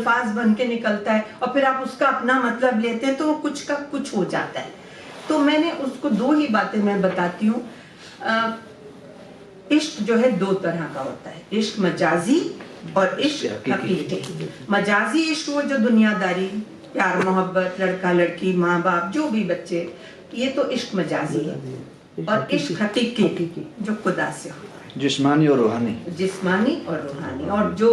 الفاظ بن کے نکلتا ہے اور پھر آپ اس کا اپنا مطلب لیتے ہیں تو وہ کچھ کا کچھ ہو جاتا ہے. تو میں نے اس کو 2 ہی باتیں میں بتاتی ہوں. عشق جو ہے 2 طرح کا ہوتا ہے, عشق مجازی اور عشق حقیقی. مجازی عشق وہ جو دنیا داری, پیار محبت, لڑکا لڑکی, ماں باپ, جو بھی بچے, یہ تو عشق مجازی ہے. اور عشق حقیقی جو خدا سے ہوتا ہے, جسمانی اور روحانی. جسمانی اور روحانی, اور جو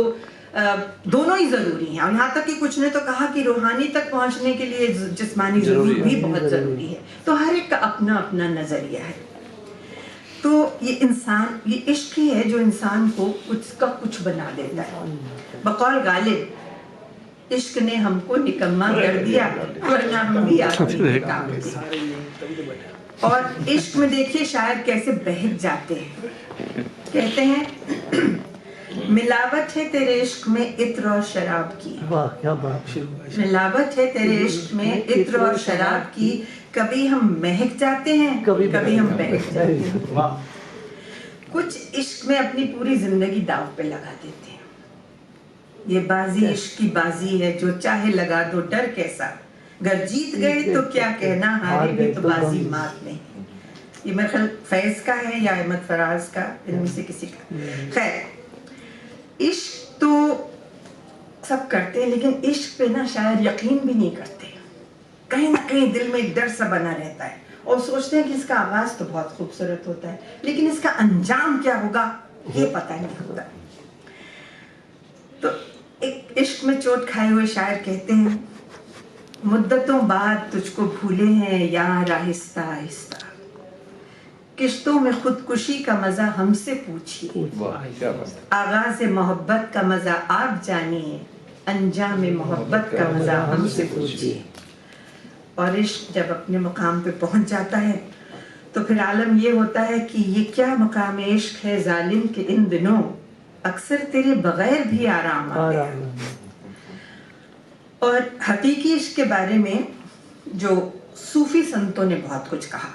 دونوں ہی ضروری ہیں. اور یہاں تک کہ کچھ نے تو کہا کہ روحانی تک پہنچنے کے لیے جسمانی ضرور بھی بہت ضروری ہے. تو ہر ایک کا اپنا اپنا نظریہ ہے. تو یہ انسان, یہ عشق ہی ہے جو انسان کو کچھ کا کچھ بنا دیتا ہے. بقول غالب عشق نے ہم کو نکما کر دیا ورنہ ہم بھی آدمی کے کام تھے. اور عشق میں دیکھیے شاعر کیسے بہک جاتے ہیں. کہتے ہیں ملاوٹ ہے تیرے عشق میں عطر اور شراب کی, ملاوٹ ہے تیرے عشق میں عطر اور شراب کی, کبھی ہم مہک جاتے ہیں کبھی ہم بہک جاتے ہیں. کچھ عشق میں اپنی پوری زندگی داؤ پہ لگا دیتے ہیں. یہ بازی عشق کی بازی ہے جو چاہے لگا دو ڈر کیسا, گر جیت گئے تو کیا کہنا ہارے بھی تو بازی مات نہیں. یہ میرے خیال فیض کا ہے یا احمد فراز کا, ان میں سے کسی کا. خیر, عشق تو سب کرتے ہیں لیکن عشق پہ نا شاید یقین بھی نہیں کرتے. کہیں نہ کہیں دل میں ایک ڈر سا بنا رہتا ہے اور سوچتے ہیں کہ اس کا آغاز تو بہت خوبصورت ہوتا ہے لیکن اس کا انجام کیا ہوگا یہ پتہ نہیں ہوتا. تو ایک عشق میں چوٹ کھائے ہوئے شاعر کہتے ہیں مدتوں بعد تجھ کو بھولے ہیں یار آہستہ آہستہ, کشتوں میں خودکشی کا مزہ ہم سے پوچھیے, آغاز محبت کا مزہ آپ جانیے, انجام محبت کا مزہ ہم سے پوچھیے. اور عشق جب اپنے مقام پہ پہنچ جاتا ہے تو پھر عالم یہ ہوتا ہے کہ یہ کیا مقام عشق ہے ظالم کہ ان دنوں اکثر تیرے بغیر بھی آرام آ گیا. اور حقیقی عشق کے بارے میں جو صوفی سنتوں نے بہت کچھ کہا.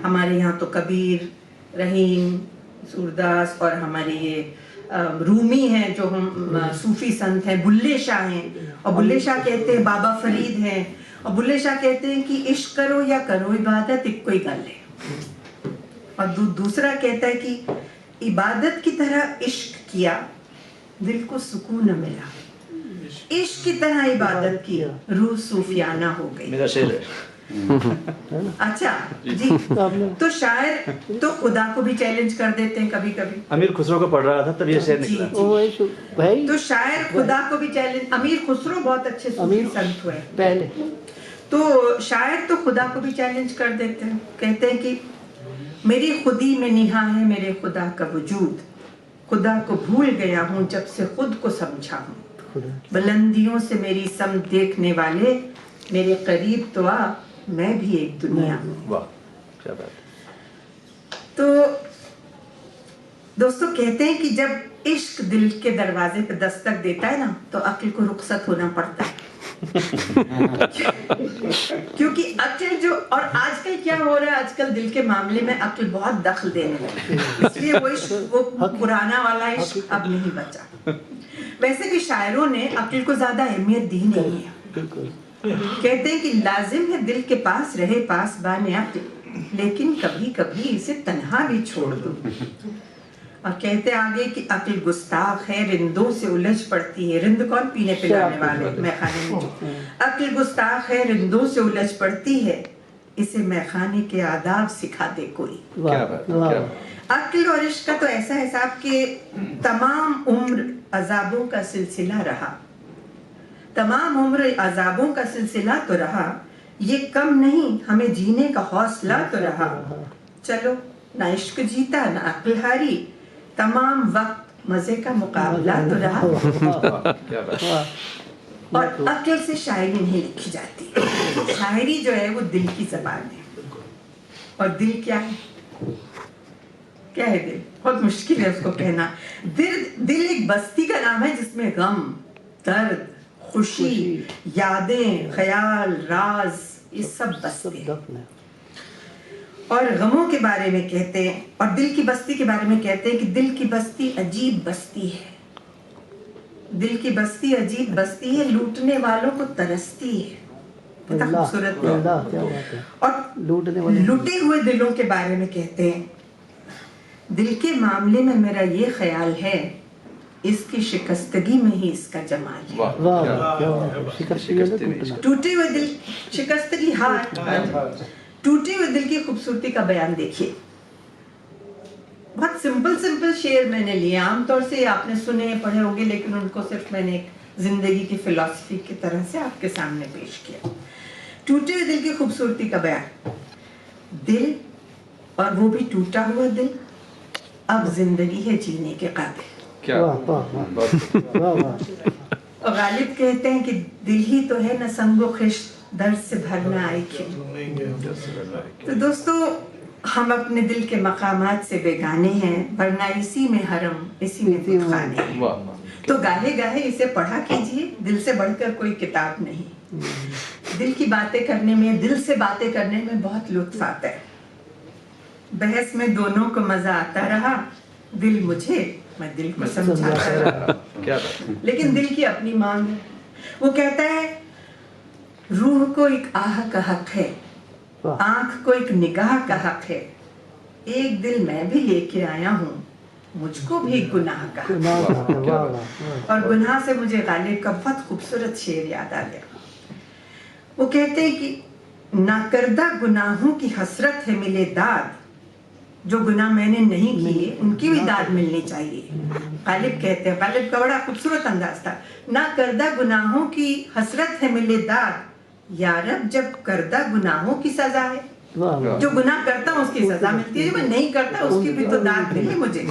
ہمارے یہاں تو کبیر, رحیم, سورداس اور ہمارے یہ رومی ہیں جو ہم صوفی سنت ہیں, بلے شاہ ہیں. اور بلے شاہ کہتے ہیں بابا فرید ہیں, اور بلے شاہ کہتے ہیں کہ عشق کرو یا کرو عبادت ایک کوئی گل ہے. اور دوسرا کہتا ہے کہ عبادت کی طرح عشق کیا دل کو سکون نہ ملا, عشق کی طرح عبادت کی روح صوفیانہ ہو گئی. میرا شعر ہے. اچھا جی, تو شاعر تو خدا کو بھی چیلنج کر دیتے ہیں کبھی کبھی. امیر خسرو کو پڑھ رہا تھا تب یہ شعر نکلا. تو شاعر خدا کو بھی چیلنج, امیر خسرو بہت اچھے صوفی سنت ہوئے پہلے, تو شاعر تو خدا کو بھی چیلنج کر دیتے ہیں. کہتے ہیں کہ میری خودی میں نہا ہے میرے خدا کا وجود, خدا کو بھول گیا ہوں جب سے خود کو سمجھا ہوں, بلندیوں سے میری سمت دیکھنے والے میرے قریب تو آ, میں بھی ایک دنیا ہوں. واہ کیا بات. تو دوستو کہتے ہیں کہ جب عشق دل کے دروازے پہ دستک دیتا ہے نا تو عقل کو رخصت ہونا پڑتا ہے. کیونکہ عقل جو, اور آج کل کیا ہو رہا ہے, آج کل دل کے معاملے میں عقل بہت دخل دینے لگی, اس لیے وہ عشق, وہ پرانا والا عشق اب نہیں بچا. ویسے بھی شاعروں نے عقل کو زیادہ اہمیت دی نہیں ہے. کہتے ہیں کہ لازم ہے دل کے پاس رہے پاس بان عقل, لیکن کبھی کبھی اسے تنہا بھی چھوڑ دو. اور کہتے آگے کہ عقل گستاخ ہے رندوں سے الجھ پڑتی ہے. رند کون؟ پینے پلانے والے میخانے میں. عقل گستاخ ہے رندوں سے الجھ پڑتی ہے, اسے میخانے کے آداب سکھا دے کوئی. عقل اور عشق کا تو ایسا حساب کہ تمام عمر عذابوں کا سلسلہ رہا, تمام عمر عذابوں کا سلسلہ تو رہا, یہ کم نہیں ہمیں جینے کا حوصلہ تو رہا. چلو نہ عشق جیتا نہ عقل ہاری, تمام وقت مزے کا مقابلہ تو رہا. اور عقل سے شاعری نہیں لکھی جاتی, شاعری جو ہے وہ دل کی زبان ہے. اور دل کیا ہے, کیا ہے دل؟ بہت مشکل ہے اس کو کہنا. دل ایک بستی کا نام ہے جس میں غم, درد, خوشی, یادیں, خیال, راز, یہ سب بستے ہیں. اور غموں کے بارے میں کہتے ہیں, اور دل کی بستی کے بارے میں کہتے ہیں کہ دل کی بستی عجیب بستی ہے, दिल की बस्ती अजीब बस्ती है, लूटने वालों को तरसती है। कितना खूबसूरत है। अल्लाह, क्या बात है। और लूटने वाले लुटे हुए दिलों के बारे में कहते हैं, दिल के मामले में मेरा ये ख्याल है, इसकी शिकस्तगी में ही इसका जमाल है। वाह वाह क्या वाह, क्या बात है। शिकस्त ये ना टूटना। टूटे हुए दिल, शिकस्तगी हार, टूटे हुए दिल की खूबसूरती का बयान देखिए। बहुत सिंपल शेर मैंने लिए, आमतौर से आपने सुने पढ़े होंगे, लेकिन उनको सिर्फ मैंने एक जिंदगी की फिलॉसफी की तरह से आपके सामने पेश किया। टूटे हुए दिल की खूबसूरती का बयान, दिल और वो भी टूटा हुआ दिल अब जिंदगी है जीने के काबिल। क्या वाह वाह वाह बहुत वाह वाह। और गालिब कहते हैं कि दिल ही तो है न संगो खिश, दर्द से भरना आई क्यों। तो दोस्तों, हम अपने दिल के मकामात से बेगाने हैं, वरना इसी में हरम, इसी में बुतखाने हैं। वाह तो गाहे गाहे इसे पढ़ा कीजिए, दिल से बढ़कर कोई किताब नहीं। दिल की बातें करने में, दिल से बातें करने में बहुत लुत्फ आता है। बहस में दोनों को मजा आता रहा, दिल मुझे, मैं दिल को समझाता रहा। क्या बात है। लेकिन दिल की अपनी मांग है। वो कहता है, रूह को एक आह का हक है, वाह। आंख को एक निगाह का हक है, एक दिल मैं भी लेके आया हूँ, मुझको भी गुनाह का हक है। वाह वाह वाह वाह। और गुनाह से मुझे गालिब का बहुत खूबसूरत शेर याद आ गया। वो कहते हैं कि नाकर्दा गुनाहों की हसरत है मिले दाद, जो गुनाह मैंने नहीं किए उनकी भी दाद मिलनी चाहिए। गालिब कहते हैं, गालिब का बड़ा खूबसूरत अंदाज था, नाकर्दा गुनाहों की हसरत है मिले दाद, यारब जब करदा गुनाहों की सजा है। वाह वाह। जो गुनाह करता हूँ उसकी सजा मिलती है, जो मैं नहीं करता उसकी भी तो दाद मिले मुझे।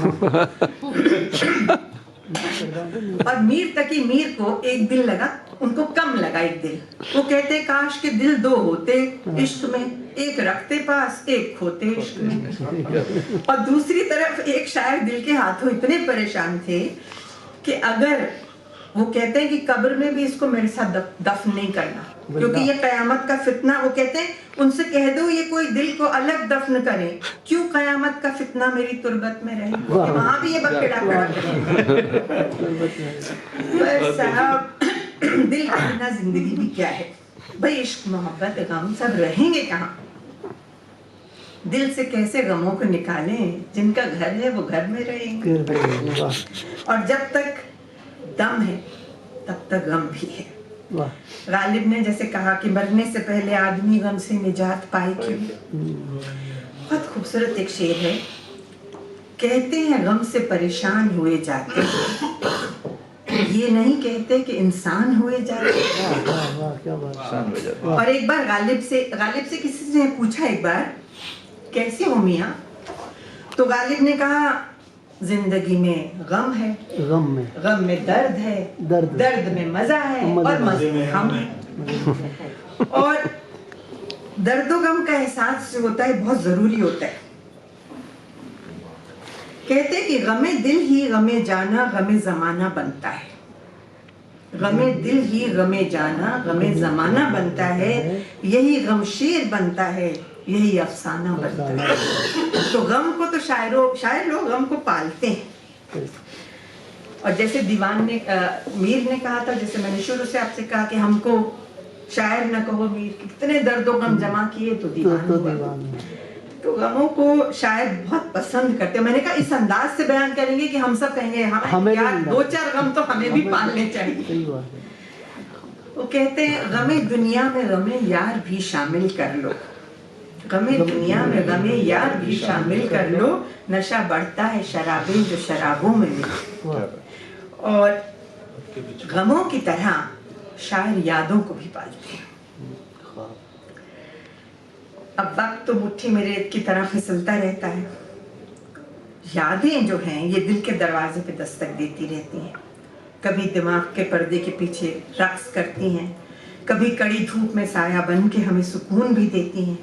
और मीर तकी मीर को एक दिल लगा, उनको कम लगा एक दिल। वो कहते काश के दिल दो होते इश्क में, एक रखते पास एक खोते इश्क में। और दूसरी तरफ एक शायर दिल के हाथों इतने परेशान थे कि अगर वो कहते हैं कि कब्र में भी इसको मेरे साथ दफन नहीं करना, क्योंकि ये कयामत का फितना। वो कहते हैं उनसे कह दो ये कोई दिल को अलग दफन करे, क्यों कयामत का फितना मेरी तुरबत में रहे, वहां भी ये बखेड़ा खड़ा करें। साहब, दिल के बिना जिंदगी भी क्या है भाई, इश्क मोहब्बत गम सब रहेंगे कहाँ। दिल से कैसे गमों को निकालें, जिनका घर है वो घर में रहेंगे। और जब तक दम है तब तक गम भी है। वाह। गालिब ने जैसे कहा कि मरने से पहले आदमी गम से निजात पाए क्यों। बहुत खूबसूरत एक शेर है, कहते हैं गम से परेशान हुए जाते हैं, ये नहीं कहते कि इंसान हुए जाते हैं। वाह वाह, क्या बात है। शान हो जाता और एक बार गालिब से किसी ने पूछा एक बार, कैसे हो मियाँ? तो गालिब ने कहा, जिंदगी में गम है, गम में दर्द है, दर्द में मजा है, और मजे में हम है। और दर्द गम का एहसास जो होता है बहुत जरूरी होता है। कहते हैं कि गमे दिल ही गमे जाना गमे जमाना बनता है, गमे दिल ही गमे जाना गमे जमाना बनता है, यही गमशेर बनता है, यही अफसाना बनता है। तो गम को तो शायर लोग गम को पालते हैं। और जैसे दीवान ने मीर ने कहा था, जैसे मैंने शुरू से आपसे कहा कि हमको शायर न कहो मीर, कितने दर्दों गम जमा किए तो दीवान हुआ। तो गमों को शायर बहुत पसंद करते हैं। मैंने कहा इस अंदाज से बयान करेंगे कि हम सब कहेंगे हमें यार दो चार गम तो हमें भी पालने चाहिए। वो कहते हैं गमे दुनिया में गमे यार भी शामिल कर लो, गमे दुनिया में गमे यार भी शामिल कर लो, नशा बढ़ता है शराबे जो शराबों में मिले। और गमों की तरह शायर यादों को भी पालते हैं। अब वक्त तो मुट्ठी में रेत की तरह फिसलता रहता है, यादें जो हैं ये दिल के दरवाजे पे दस्तक देती रहती हैं। कभी दिमाग के पर्दे के पीछे रक्स करती हैं, कभी कड़ी धूप में साया बन के हमें सुकून भी देती हैं।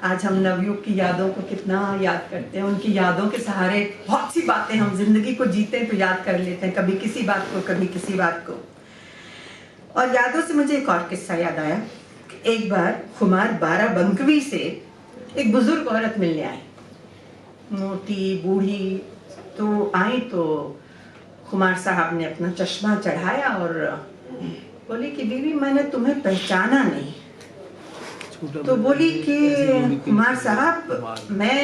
आज हम नवयुग की यादों को कितना याद करते हैं, उनकी यादों के सहारे बहुत सी बातें हम जिंदगी को जीते हैं तो याद कर लेते हैं, कभी किसी बात को कभी किसी बात को। और यादों से मुझे एक और किस्सा याद आया। एक बार खुमार 12 बंकवी से एक बुजुर्ग औरत मिलने आई, मोटी बूढ़ी। तो आई तो खुमार साहब ने अपना चश्मा चढ़ाया और बोली कि बीवी मैंने तुम्हें पहचाना नहीं। तो बोली कि कुमार साहब मैं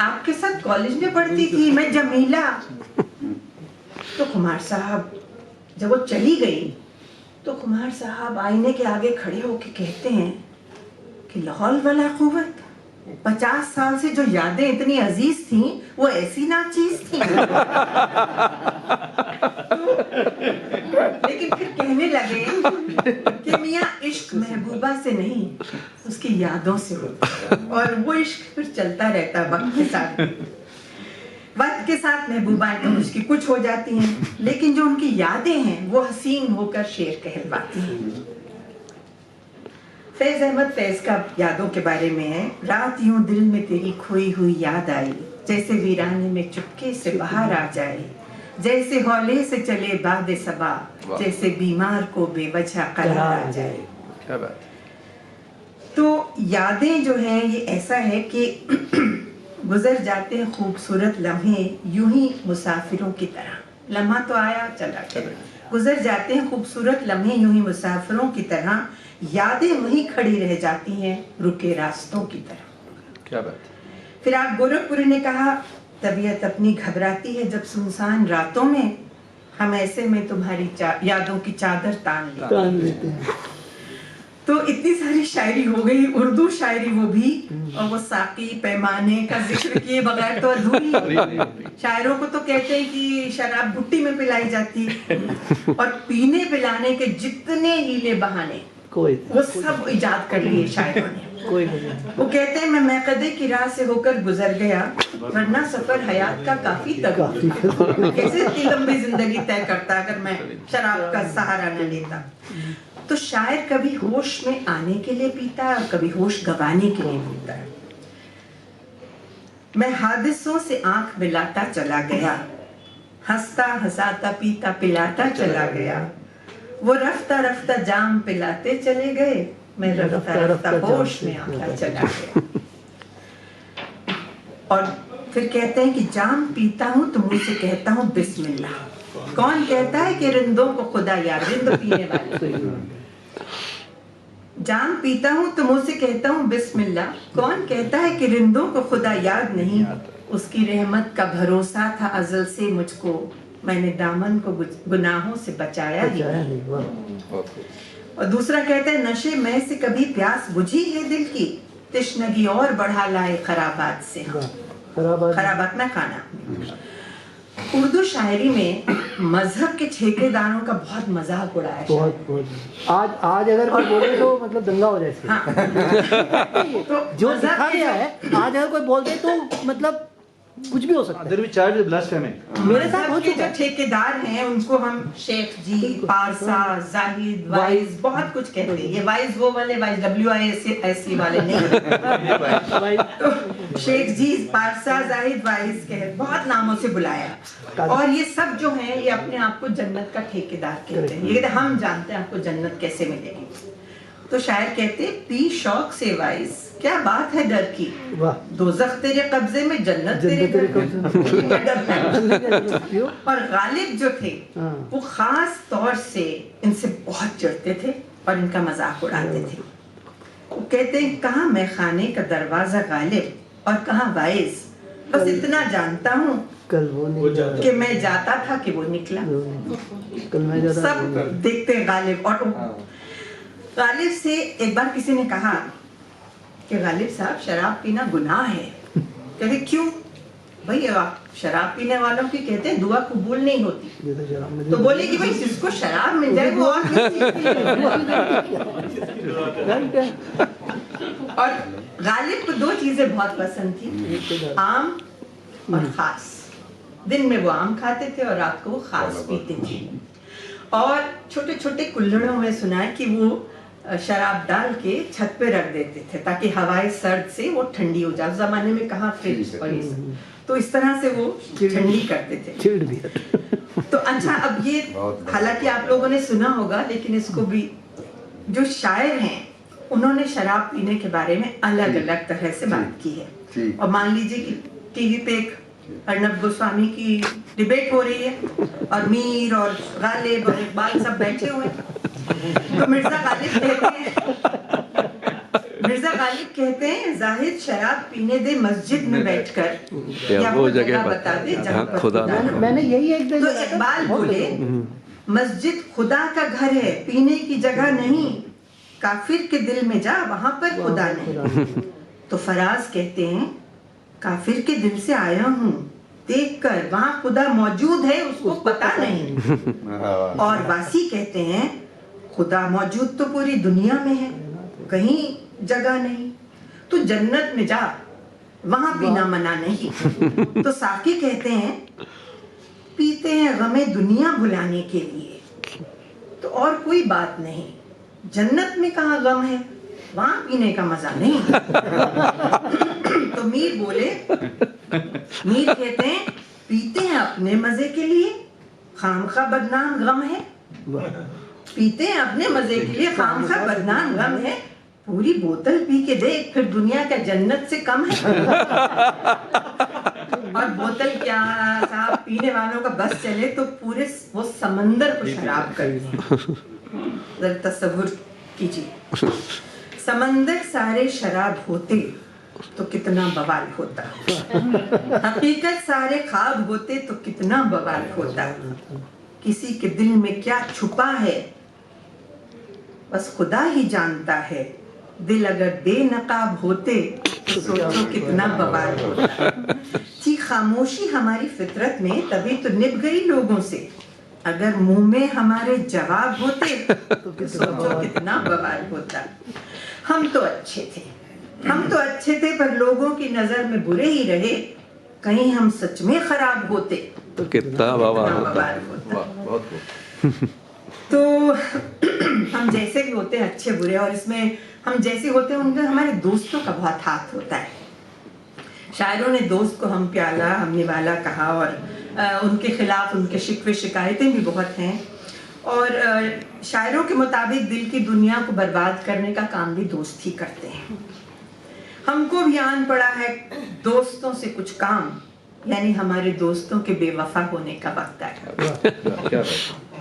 आपके साथ कॉलेज में पढ़ती थी, मैं जमीला। तो कुमार साहब जब वो चली गई तो कुमार साहब आईने के आगे खड़े होके कहते हैं कि लाहौल वाला कुव्वत, 50 साल से जो यादें इतनी अजीज थी वो ऐसी नाचीज थी। लेकिन फिर कहने लगे कि मियाँ इश्क महबूबा से नहीं उसकी यादों से होता है, और वो इश्क फिर चलता रहता है वक्त के साथ। वक्त के साथ महबूबाएं तो उसकी कुछ हो जाती हैं, लेकिन जो उनकी यादें हैं वो हसीन होकर शेर कहलवाती हैं। फैज अहमद फैज का यादों के बारे में है। रात यूं दिल में तेरी खोई हुई याद आई, जैसे वीराने में चुपके से बाहर आ जाए, जैसे हौले से चले बाद सबा, जैसे बीमार को बेवजह करार आ जाए। क्या बात। तो यादें जो हैं ये ऐसा है कि गुजर जाते हैं खूबसूरत लम्हे यूं ही मुसाफिरों की तरह। लम्हा तो आया चला गया, गुजर जाते हैं खूबसूरत लम्हे यूं ही मुसाफिरों की तरह, यादें वहीं खड़ी रह जाती हैं रुके रास्तों की तरह। क्या बात। फिर आप गोरखपुरी ने कहा तबीयत अपनी घबराती है जब सुनसान रातों में, हम ऐसे में तुम्हारी यादों की चादर तान लेते हैं। तो इतनी सारी शायरी हो गई, उर्दू शायरी वो भी, और वो साकी पैमाने का जिक्र किए बगैर तो अधूरी। शायरों को तो कहते हैं कि शराब भुट्टी में पिलाई जाती, और पीने पिलाने के जितने हीले बहाने वो सब इजाद कर लिए शायरों ने। वो कहते हैं मैं मैकदे की राह से होकर गुजर गया, वरना सफर हयात का काफी तक कैसे इतनी लंबी जिंदगी तय करता अगर मैं शराब का सहारा न लेता। तो शायर कभी होश में आने के लिए पीता है और कभी होश गंवाने के लिए पीता है। मैं हादिसों से आंख मिलाता चला गया, हंसता हंसाता पीता पिलाता चला गया, वो रफ्ता रफ्ता जाम पिलाते चले गए, मैं रफ्ता रफ्ता होश में आता चला गया। और फिर कहते हैं कि जाम पीता हूँ तो मुंह से कहता हूँ बिस्मिल्लाह। कौन कहता है कि रिंदों को खुदा याद, रिंद पीने वाले। जाम पीता हूँ तो मुंह से कहता हूँ बिस्मिल्लाह, कौन कहता है कि रिंदों को खुदा याद नहीं, उसकी रहमत का भरोसा था अज़ल से मुझको, मैंने दामन को गुनाहों से बचाया ही। और दूसरा कहता है नशे में से कभी प्यास बुझी है दिल की, तिश्नगी और बढ़ा लाए खराबात से हम, खराबात में खाना। उर्दू शायरी में मजहब के ठेकेदारों का बहुत मजाक उड़ाया। बहुत आज अगर कोई बोले तो मतलब दंगा हो जाए। हाँ। तो जो लिखा गया है आज अगर कोई बोल दे तो मतलब कुछ भी हो सकता है। मेरे साथ हो चुका है। ठेकेदार हैं उनको हम शेख जी, पारसा, जाहिद, वाइज बहुत कुछ कहते हैं। ये वाइज वो वाले वाइज WISE वाले नहीं। तो शेख जी, पारसा, जाहिद, वाइज के बहुत नामों से बुलाया, और ये सब जो हैं ये अपने आप को जन्नत का ठेकेदार कहते हैं। ये कहते हम जानते हैं आपको जन्नत कैसे मिलेगी। तो शायर कहते पी शौक से वाइज, क्या बात है डर की, दोज़ख तेरे कब्जे में जन्नत तेरे और गालिब जो थे वो खास तौर से इनसे बहुत चिढ़ते थे और इनका मजाक उड़ाते थे। वो कहते हैं कहाँ मैं खाने का दरवाजा गालिब और कहाँ वाइज, बस इतना जानता हूँ कि मैं जाता था कि वो निकला। सब देखते हैं गालिब। और गालिब से एक बार किसी ने कहा कि गालिब साहब शराब पीना गुनाह है। कहते क्यों? भाई आप शराब पीने वालों की कहते हैं दुआ कबूल नहीं होती। तो बोले कि भाई जिसको शराब मिल जाए वो और और गालिब को दो चीजें बहुत पसंद थी, आम और खास। दिन में वो आम खाते थे और रात को वो खास पीते थे। और छोटे छोटे कुल्हड़ों में सुना है कि वो शराब डाल के छत पे रख देते थे ताकि हवाएं सर्द से वो ठंडी हो जाए। जमाने में कहाँ फ्रिज और तो इस तरह से वो ठंडी करते थे। तो अच्छा, अब ये हालांकि आप लोगों ने सुना होगा, लेकिन इसको भी जो शायर हैं उन्होंने शराब पीने के बारे में अलग अलग तरह से बात की है। और मान लीजिए कि टीवी पे एक अर्नब गोस्वामी की डिबेट हो रही है और मीर और गालिब और इकबाल सब बैठे हुए हैं। तो मिर्जा गालिब कहते हैं जाहिद शराब पीने दे मस्जिद में बैठकर या वो जगह बता दे जहाँ पर खुदा। मैंने यही एक दिन तो इकबाल बोले मस्जिद खुदा का घर है, पीने की जगह नहीं, काफिर के दिल में जा वहां पर खुदा नहीं। तो फराज कहते हैं काफिर के दिल से आया हूँ देखकर वहां खुदा मौजूद है उसको पता नहीं। और वासी कहते हैं खुदा मौजूद तो पूरी दुनिया में है, कहीं जगह नहीं। तो जन्नत में जा वहां पीना मना नहीं। तो साकी कहते हैं पीते हैं गमे दुनिया भुलाने के लिए, तो और कोई बात नहीं, जन्नत में कहाँ गम है, वहां पीने का मजा नहीं। तो मीर बोले, मीर कहते हैं पीते हैं अपने मजे के लिए, खामखा बदनाम गम है। पीते हैं अपने मजे के लिए, खामखा बदनाम गम है। पूरी बोतल पी के देख फिर दुनिया का जन्नत से कम है। और बोतल क्या साहब, पीने वालों का बस चले तो पूरे वो समंदर को शराब कर दे। जरा तसव्वुर कीजिए, समंदर सारे शराब होते तो कितना बवाल होता, हकीकत सारे ख्वाब होते तो कितना बवाल होता। किसी के दिल में क्या छुपा है बस खुदा ही जानता है, दिल अगर बेनकाब होते तो सोचो कितना बवाल होता। जी खामोशी हमारी फितरत में तभी तो निभ गई लोगों से, अगर मुंह में हमारे जवाब होते तो सोचो कितना बवाल होता। हम तो अच्छे थे पर लोगों की नजर में बुरे ही रहे, कहीं हम सच में खराब होते तो कितना बवाल होता। तो हम जैसे भी होते हैं अच्छे बुरे, और इसमें हम जैसे होते हैं उनका हमारे दोस्तों का बहुत हाथ होता है। शायरों ने दोस्त को हम प्याला हम निवाला कहा, और उनके खिलाफ उनके शिकवे शिकायतें भी बहुत हैं। और शायरों के मुताबिक दिल की दुनिया को बर्बाद करने का काम भी दोस्त ही करते हैं। हमको भी आन पड़ा है दोस्तों से कुछ काम, यानी हमारे दोस्तों के बेवफा होने का वक्त आया।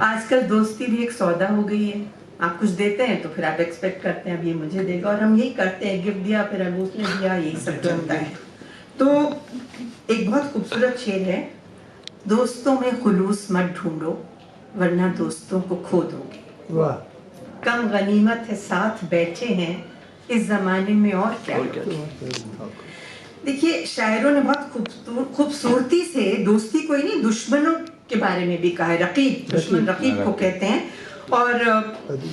आजकल दोस्ती भी एक सौदा हो गई है, आप कुछ देते हैं तो फिर आप एक्सपेक्ट करते हैं अब ये मुझे देगा, और हम यही करते हैं, गिफ्ट दिया फिर अब उसने दिया, यही सब चलता है। तो एक बहुत खूबसूरत शेर है, दोस्तों में खुलूस मत ढूंढो वरना दोस्तों को खो दोगे। वाह, कम गनीमत है साथ बैठे हैं इस जमाने में और क्या। देखिए शायरों ने बहुत खूबसूरती से दोस्ती को ही नहीं दुश्मनों के बारे में भी कहा है। रकीब, दुश्मन रकीब को कहते हैं, और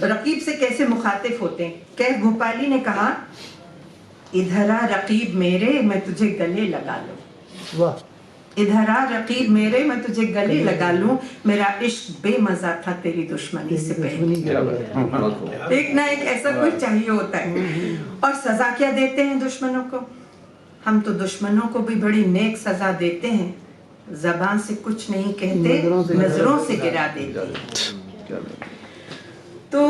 रकीब से कैसे मुखातिब होते हैं। कैफ भोपाली ने कहा इधर आ रकीब मेरे मैं तुझे गले लगा लूं। वाह, इधर आ रकीब मेरे मैं तुझे गले लगा लूं, मेरा इश्क बेमजा था तेरी दुश्मनी से पहले। एक ना एक ऐसा कोई चाहिए होता है। और सजा क्या देते हैं दुश्मनों को, हम तो दुश्मनों को भी बड़ी नेक सजा देते हैं, ज़बान से कुछ नहीं कहते नजरों से गिरा देते। तो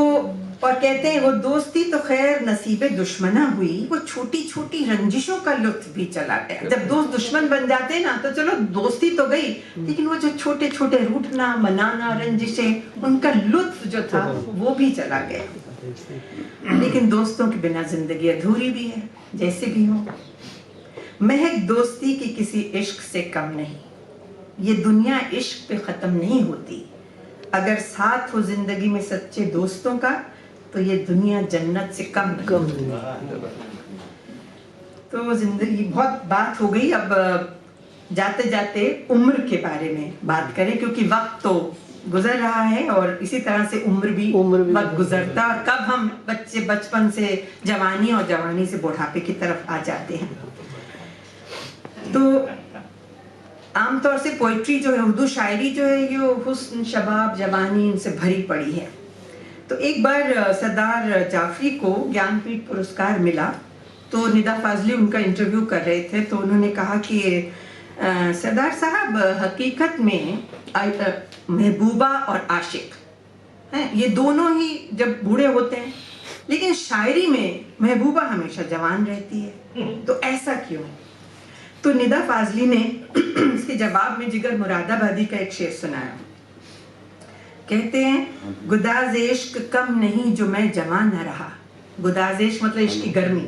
और कहते हैं वो दोस्ती तो खैर नसीबे दुश्मना हुई, वो छोटी छोटी रंजिशों का लुत्फ भी चला गया। जब दोस्त दुश्मन बन जाते हैं ना तो चलो दोस्ती तो गई, लेकिन वो जो छोटे छोटे रूठना मनाना रंजिशें, उनका लुत्फ जो था वो भी चला गया। लेकिन दोस्तों के बिना जिंदगी अधूरी भी है, जैसे भी हो। महक दोस्ती की किसी इश्क से कम नहीं, ये दुनिया इश्क पे खत्म नहीं होती। अगर साथ हो जिंदगी में सच्चे दोस्तों का तो ये दुनिया जन्नत से कम नहीं। तो जिंदगी बहुत बात हो गई, अब जाते जाते उम्र के बारे में बात करें, क्योंकि वक्त तो गुजर रहा है और इसी तरह से उम्र भी वक्त गुजरता, और कब हम बच्चे बचपन से जवानी और जवानी से बुढ़ापे की तरफ आ जाते हैं। तो आमतौर से पोइट्री जो है, उर्दू शायरी जो है, ये हुस्न शबाब जवानी इनसे भरी पड़ी है। तो एक बार सरदार जाफरी को ज्ञानपीठ पुरस्कार मिला, तो निदा फाजली उनका इंटरव्यू कर रहे थे, तो उन्होंने कहा कि सरदार साहब हकीकत में महबूबा और आशिक हैं, ये दोनों ही जब बूढ़े होते हैं, लेकिन शायरी में महबूबा हमेशा जवान रहती है, तो ऐसा क्यों? तो निदा फाजली ने इसके जवाब में जिगर मुरादाबादी का एक शेर सुनाया। कहते हैं गुदाज इश्क कम नहीं जो मैं जवां न रहा। गुदाज इश्क मतलब इश्क की गर्मी।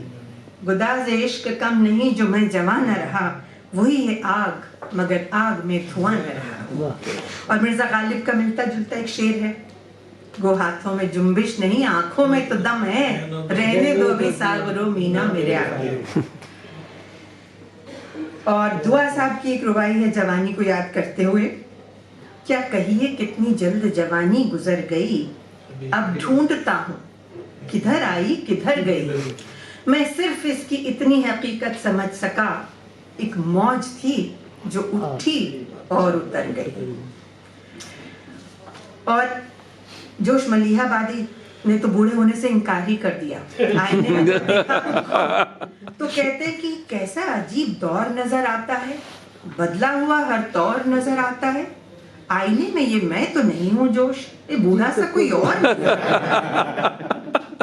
गुदाज इश्क कम नहीं जो मैं जवां न रहा, वही है आग मगर आग में धुआं न रहा। और मिर्जा गालिब का मिलता जुलता एक शेर है, गो हाथों में जुम्बिश नहीं आंखों में तो दम है, रहने दो अभी सागरो मीना मेरे आगे। और दुआ साहब की एक रुबाई है जवानी को याद करते हुए, क्या कहिए कितनी जल्द जवानी गुजर गई, अब ढूंढता हूँ किधर आई किधर गई। मैं सिर्फ इसकी इतनी हकीकत समझ सका, एक मौज थी जो उठी और उतर गई। और जोश मलिहाबादी ने तो बूढ़े होने से इनकार ही कर दिया। आईने में जब देखा तो कहते कि कैसा अजीब दौर नजर आता है, बदला हुआ हर दौर नजर आता है, आईने में ये मैं तो नहीं हूँ जोश, ये बूढ़ा सा कोई और।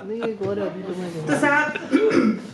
नहीं एक और है, अभी तो मैं तो साहब